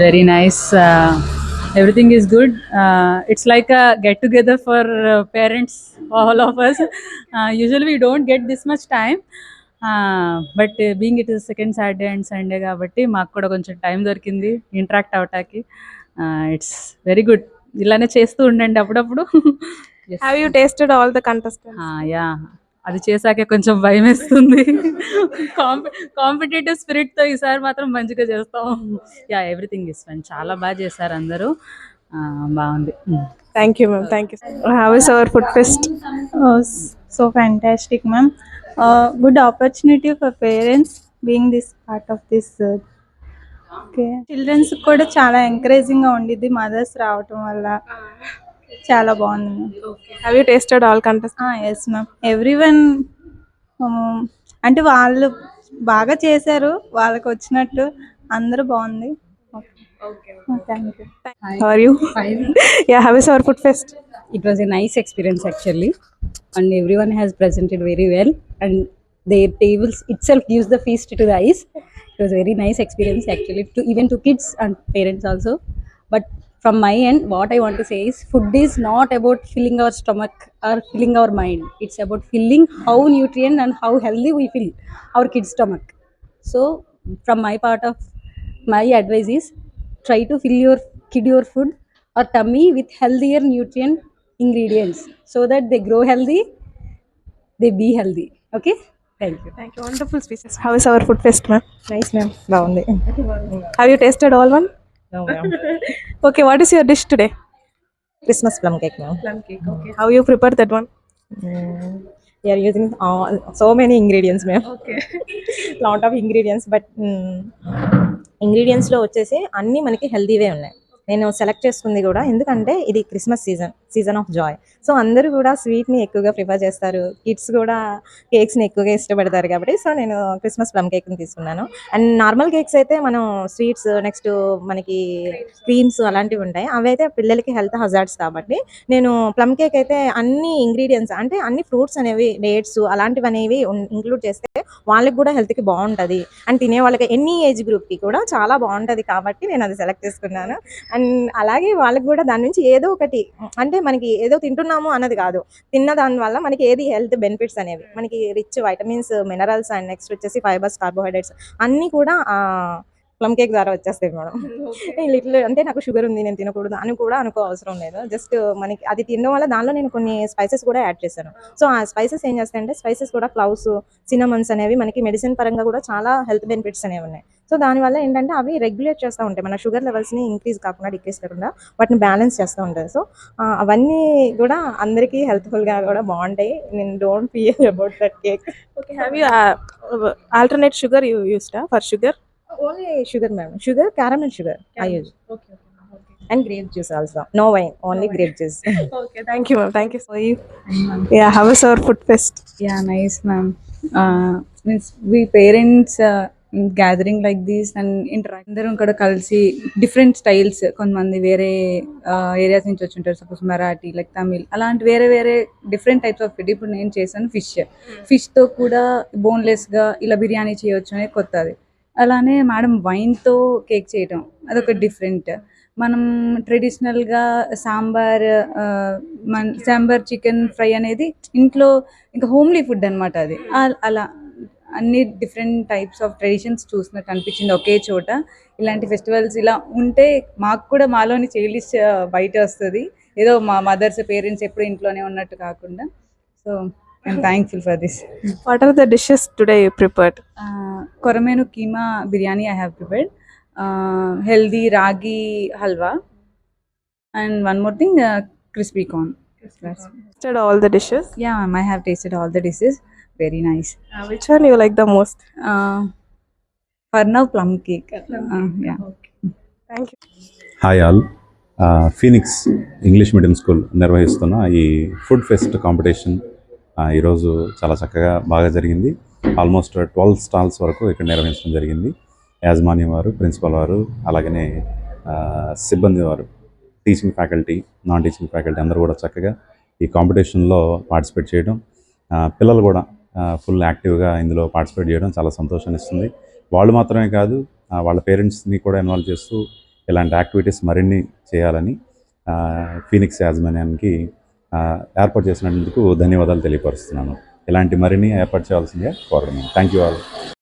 Very nice. Everything is good. It's like a get together for parents, all of us. Usually we don't get this much time. But being it is second Saturday and Sunday కాబట్టి మాకు కూడా కొంచెం time దొరికింది interact అవటానికి. It's very good. ఇలానే చేస్తూ ఉండండి అప్పుడప్పుడు. Have you tasted all the contestants? Yeah అది చేశాకే కొంచెం భయం వేస్తుంది. కాంపిటేటివ్ స్పిరిట్తో ఈసారి మాత్రం మంచిగా చేస్తాం. Yeah everything is fine. చాలా బాగా చేశారు అందరూ. బాగుంది. Thank you, ma'am. Thank you. How is our food fest? So fantastic, ma'am. Good opportunity for parents being this part of this. Okay. Children's కూడా చాలా ఎంకరేజింగ్ గా ఉండిద్ది మదర్స్ రావటం వల్ల. చాలా బాగుంది ma'am. Have you tasted all contestants? Yes ma'am. Everyone అంటే వాళ్ళు బాగా చేశారు వాళ్ళకి వచ్చినట్టు అందరూ బాగుంది. Thank you. How are you? Fine. Yeah, how is our food fest? It was a nice experience actually, and everyone has presented very well, and their tables itself gives the feast to the eyes. It was a very nice experience actually, to even to kids and parents also. But from my end, what I want to say is, food is not about filling our stomach or filling our mind. It's about filling how nutrient and how healthy we feel our kids' stomach. So, from my part of my advice is, try to fill your kid your food or tummy with healthier nutrient ingredients so that they grow healthy, they be healthy. Okay, thank you. Thank you. Wonderful speeches. How is our food fest, ma'am? Nice, ma'am. Baundi. Have you tasted all one? No, ma'am. Okay, what is your dish today? Christmas plum cake, ma'am. Plum cake. Okay. How you prepare that one? We are using so many ingredients, ma'am. Okay. Lot of ingredients, but ingredients లో వచ్చేసి అన్నీ మనకి హెల్దీవే ఉన్నాయి. నేను select చేసుకుంది కూడా ఎందుకంటే ఇది Christmas season of Joy. So అందరూ కూడా స్వీట్ని ఎక్కువగా ప్రిఫర్ చేస్తారు, కిడ్స్ కూడా కేక్స్ని ఎక్కువగా ఇష్టపడతారు కాబట్టి సో నేను క్రిస్మస్ ప్లమ్ కేక్ని తీసుకున్నాను. అండ్ నార్మల్ కేక్స్ అయితే మనం స్వీట్స్ నెక్స్ట్ మనకి క్రీమ్స్ అలాంటివి ఉంటాయి, అవి అయితే పిల్లలకి హెల్త్ హజార్డ్స్ కాబట్టి నేను ప్లమ్ కేక్ అయితే అన్ని ఇంగ్రీడియంట్స్ అంటే అన్ని ఫ్రూట్స్ అనేవి డేట్స్ అలాంటివి అనేవి ఇంక్లూడ్ చేస్తే వాళ్ళకి కూడా హెల్త్కి బాగుంటుంది అండ్ తినే వాళ్ళకి ఎన్ని ఏజ్ గ్రూప్కి కూడా చాలా బాగుంటుంది కాబట్టి నేను అది సెలెక్ట్ చేసుకున్నాను. అండ్ అలాగే వాళ్ళకి కూడా దాని నుంచి ఏదో ఒకటి అంటే మనకి ఏదో తింటున్నాము అన్నది కాదు, తిన్న దాని వల్ల మనకి ఏది హెల్త్ బెనిఫిట్స్ అనేవి మనకి rich vitamins minerals and next వచ్చేసి ఫైబర్స్ కార్బోహైడ్రేట్స్ అన్నీ కూడా ప్లమ్ కేక్ ద్వారా వచ్చేస్తాయి మేడం. లిటిల్ అంటే నాకు షుగర్ ఉంది నేను తినకూడదు అని కూడా అనుకో అవసరం లేదు, జస్ట్ మనకి అది తినడం వల్ల దానిలో నేను కొన్ని స్పైసెస్ కూడా యాడ్ చేశాను. సో ఆ స్పైసెస్ ఏం చేస్తాయంటే స్పైసెస్ కూడా క్లౌస్ సినమన్స్ అనేవి మనకి మెడిసిన్ పరంగా కూడా చాలా హెల్త్ బెనిఫిట్స్ అనేవి ఉన్నాయి. సో దానివల్ల ఏంటంటే అవి రెగ్యులేట్ చేస్తూ ఉంటాయి మన షుగర్ లెవెల్స్ని ఇంక్రీజ్ కాకుండా డిక్రీజ్ కాకుండా వాటిని బ్యాలెన్స్ చేస్తూ ఉంటుంది. సో అవన్నీ కూడా అందరికీ హెల్త్ఫుల్గా కూడా బాగుంటాయి. నేను don't fear about that cake. Okay. Have you alternate sugar you used for sugar? Only sugar, ma'am. Sugar, caramel sugar. I use. Okay. And grape juice also. No wine, only grape juice. Okay. Thank you, ma'am. Thank you for you. Yeah. How is our food fest? Yeah, nice, ma'am. Means we parents gathering like this and interact అందరం కూడా కలిసి different styles, కొంతమంది వేరే areas నుంచి వచ్చి ఉంటారు, suppose Marathi like Tamil అలాంటి వేరే వేరే డిఫరెంట్ టైప్స్ ఆఫ్ ఫుడ్. ఇప్పుడు నేను చేశాను ఫిష్తో కూడా బోన్లెస్గా ఇలా బిర్యానీ చేయొచ్చు అనేది కొత్తది. అలానే మేడం వైన్తో కేక్ చేయటం అదొక డిఫరెంట్. మనం ట్రెడిషనల్గా సాంబార్ చికెన్ ఫ్రై అనేది ఇంట్లో ఇంకా హోమ్లీ ఫుడ్ అనమాట అది. అలా అన్ని డిఫరెంట్ టైప్స్ ఆఫ్ ట్రెడిషన్స్ చూసినట్టు అనిపించింది ఒకే చోట. ఇలాంటి ఫెస్టివల్స్ ఇలా ఉంటే మాకు కూడా మాలోని చైల్డిష్ బయట వస్తుంది, ఏదో మా మదర్స్ పేరెంట్స్ ఎప్పుడు ఇంట్లోనే ఉన్నట్టు కాకుండా. So I'm thankful for this. What are the dishes today you prepared? Korameenu keema biryani I have prepared, healthy ragi halwa, and one more thing, crispy corn. Tasted all the dishes. Yeah, ma'am, I have tasted all the dishes. Very nice. Which one you like the most? For now, plum cake. Yeah. Thank you. Hi all. Phoenix English medium school నిర్వహిస్తున్న ఈ food fest competition ఈరోజు చాలా చక్కగా బాగా జరిగింది. Almost 12 stalls వరకు ఇక్కడ నిర్వహించడం జరిగింది. యాజమాన్యం వారు, ప్రిన్సిపల్ వారు, అలాగనే సిబ్బంది వారు, teaching faculty, non teaching faculty అందరూ కూడా చక్కగా ఈ కాంపిటీషన్లో పార్టిసిపేట్ చేయడం, పిల్లలు కూడా ఫుల్ యాక్టివ్గా ఇందులో పార్టిసిపేట్ చేయడం చాలా సంతోషాన్ని ఇస్తుంది. వాళ్ళు మాత్రమే కాదు వాళ్ళ పేరెంట్స్ని కూడా ఇన్వాల్వ్ చేస్తూ ఇలాంటి యాక్టివిటీస్ మరిన్ని చేయాలని ఫీనిక్స్ యాజమాన్యానికి ఏర్పాటు చేసినందుకు ధన్యవాదాలు తెలియపరుస్తున్నాను. ఇలాంటి మరిన్ని ఏర్పాటు చేయాల్సిందిగా కోరుతున్నాను. Thank you all.